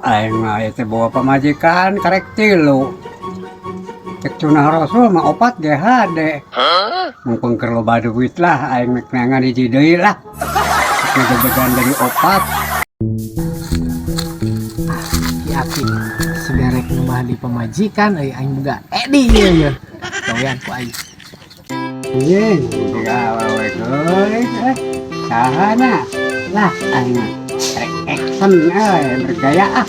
aing mah teh bawa pamajikan karek 3. Cek cunah rasul mah opat ge hade. Mumpung keur loba duit lah aing mik nangan hiji deui lah. Ngajagan dari opat. Yakin segarek nambah di pemajikan aing boga edi ieu ya. Kawian ku aing. Iya, gawe geus. Sahana lah aing mah karek action bergaya ah.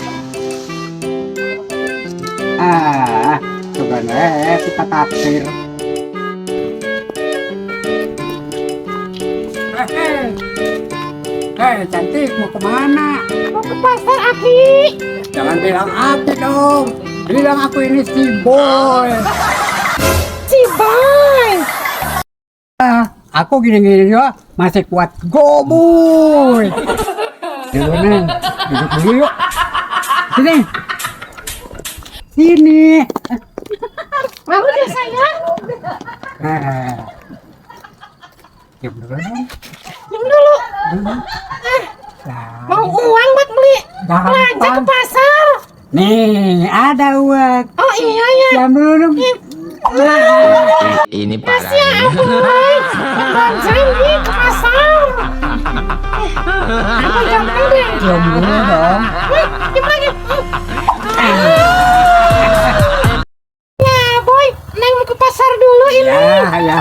Coba kita takdir. Cantik mau kemana? Mau ke pasar, Aki. Jangan bilang Aki dong. Bilang aku ini si Boy. Si Boy. Aku gini-gini juga masih kuat go boy. Dulu neng, duduk dulu yuk. Sini. Sini. Mau deh sayang. Diam dulu neng. Diam dulu. Nah, Mau uang buat beli belanja ke gampang. pasar. Nih, ada uang. Oh iya ya. Diam dulu dong. Ini Kasih ya parah. Boy. Belanja ini ke pasar. Aku jam deh. Diam dulu dong. Diam lagi. Ya Boy, Neng mau ke pasar dulu ini. Ya.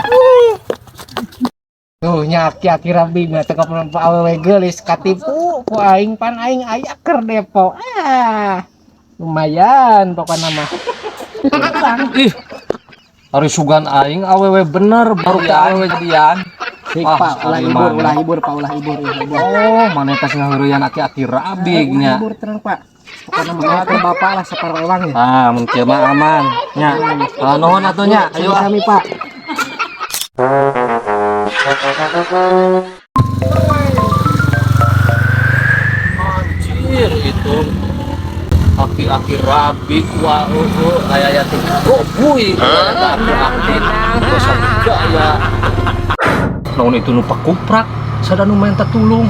Tuh nya aki-aki rabi mah teu kapempa awewe geulis katipu ku aing pan aing aya keur depo. Lumayan pokokna mah. Ih, hari sugan aing awewe bener baru ke awewe jadian. Sik Ah, Pak, ulah ari hibur, mana? ulah hibur, Pak, ulah hibur, ulah hibur. Oh, mana tas ngaheureun aki-aki rabignya. Hibur tenang, Pak. Pokokna mah ke bapak lah saparah orang ya. Ah, mun kieu mah aman. Nya. Nuhun atuh nya. Ayo ah. Sami Pak. Anjir itu. Aki-aki rabi wah aya teh gobuy. Aki-aki. Dosa gaya. Naon itu nu pakuprak, sada nu minta tulung.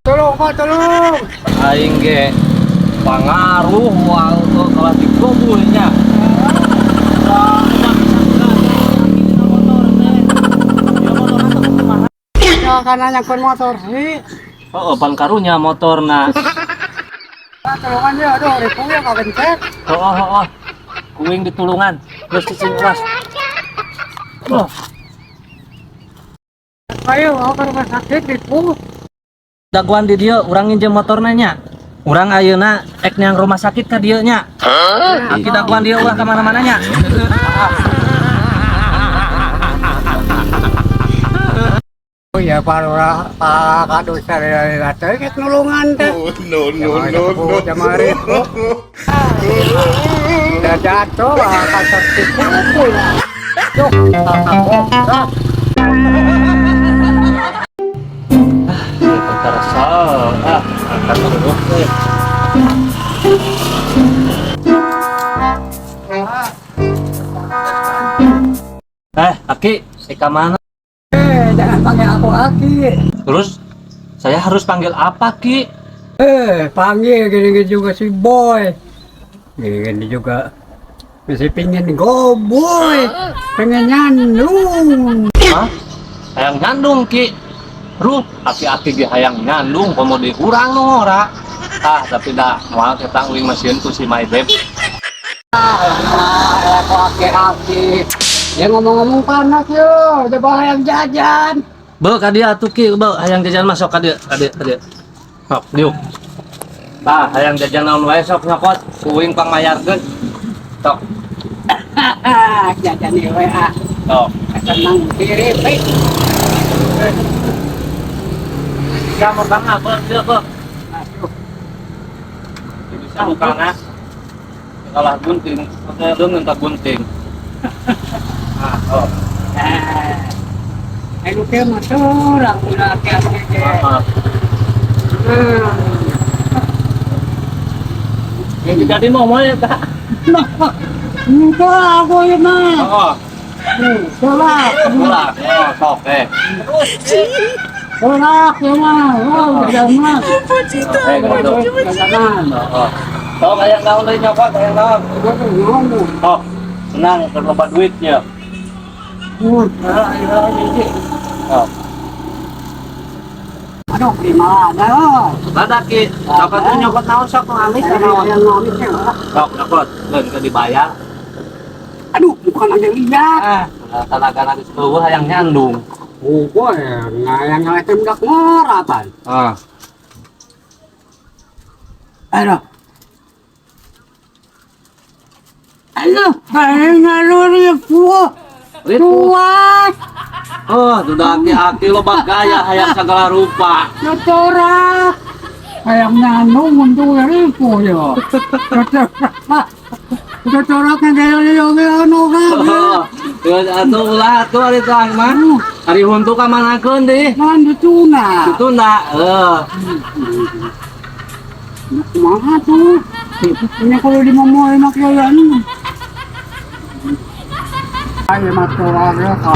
Tolong, Pak, tolong. Aing ge pangaruh wah kalau digobuy nya. Ya kan nyangkut motor sih. Oh, pan karunya motorna. Tolongan ya, aduh, ribu ya kagak cek. Oh. Kuing ditulungan. Terus dicingkras. Oh, Ayo, mau ke rumah sakit, ribu. daguan di dieu urang nginjem motorna nya. Urang ayeuna ek nyang rumah sakit ka dieu nya. Aki daguan dieu ulah ka mana-mana nya. Oh ya, Pak kado sare teh ket nulungan teh. No. Jamari. Udah jatuh, kasar tipu. Yuk, Perkara salah. Akan terus teh. Aki, ka mana? jangan panggil aku Aki. Terus saya harus panggil apa, Ki? Panggil gini juga si Boy. Gini juga masih pengen go boy, pengen nyandung. Hah? Hayang nyandung, Ki. Ruh, aki-aki ge hayang nyandung komo di urang nu ora. Tapi dah moal kita uing mesin ku si My Babe. Kok aki-aki. Ya ngomong-ngomong panas yo, coba hayang jajan. Beuh ka dieu atuh, Ki, beuh hayang jajan masuk ka dieu, Sok, diuk. Tah, hayang jajan naon wae sok nyokot, uing pangmayarkeun. Sok, Jajan di WA. sok. Senang diri, baik. Ya mau bang apa dia kok? Aduh, Bisa bukan kalah gunting, saya lu minta gunting. Oh. Ayo ke motor, aku udah aki-aki. Ini jadi ngomong ya tak? Enggak, aku ya mah. Oh, Salah. pulang. Oh, sok Tolak, ya mah. Oh, jangan. Jangan. Oh. So, kayang naon lang nyokot, kayang naon. Oh, senang berlomba duitnya. Oh. Aduh, gimana? Badak ki, dapat tuh nyokot naon sok ngamis naon. Yang ngamisnya. Sok nyokot, leun ke dibayar. Aduh, bukan ada lihat. Talaga nagis tuh hayang nyandung. Oh, boy, yang ngeletem dak ngarapan. Ah. Aduh. Aduh, kayak ngaluri po. Tuan, Oh, sudah aki-aki lo gaya hayang segala rupa. Doctora. Kayak nano mundo dari po ya. Doctora kan kayak yogi ano ka. Terus atuh ulah atuh ari tah mah. Ari huntu ka manakeun deui. Nanti tuna. Itu ndak. Kumaha tuh? Ini kalau di momoy makyayan. Ay, maturage ka.